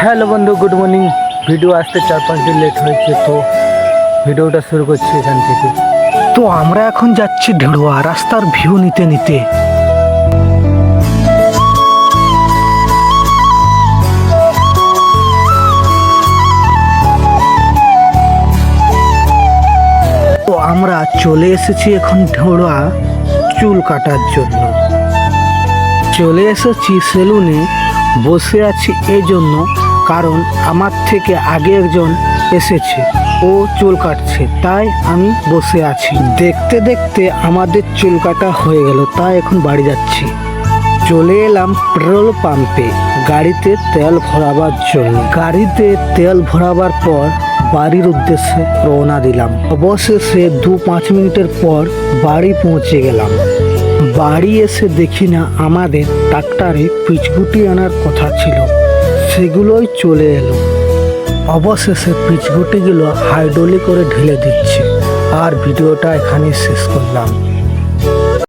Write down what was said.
Hello বন্ধু, good morning. Video আসতে 4-5 দিন লেট হয়েছে, তো ভিডিওটা শুরু করছি এখান থেকে। তো আমরা এখন যাচ্ছি ঢেড়ুয়া রাস্তার ভিউ নিতে নিতে। তো আমরা চলে এসেছি এখন ঢেড়ুয়া চুল কাটার জন্য। চলে এসেছি সেলুনে, বসে আছি এই জন্য কারণ আমার থেকে আগে একজন এসেছে, ও চুল কাটছে, তাই আমি বসে আছি। দেখতে দেখতে আমাদের চুল কাটা হয়ে গেল, তাই এখন বাড়ি যাচ্ছি। চলে এলাম পেট্রোল পাম্পে গাড়িতে তেল ভরাবার জন্য। গাড়িতে তেল ভরাবার পর বাড়ির উদ্দেশ্যে রওনা দিলাম। অবশেষে 2-5 মিনিটের পর বাড়ি পৌঁছে গেলাম। বাড়ি এসে দেখি না আমাদের ট্রাক্টরে পিচগুটি আনার কথা ছিল, সেগুলোই চলে এলো। অবশেষে পিচগুটিগুলো হাইড্রোলি করে ঢেলে দিচ্ছে। আর ভিডিওটা এখানেই শেষ করলাম।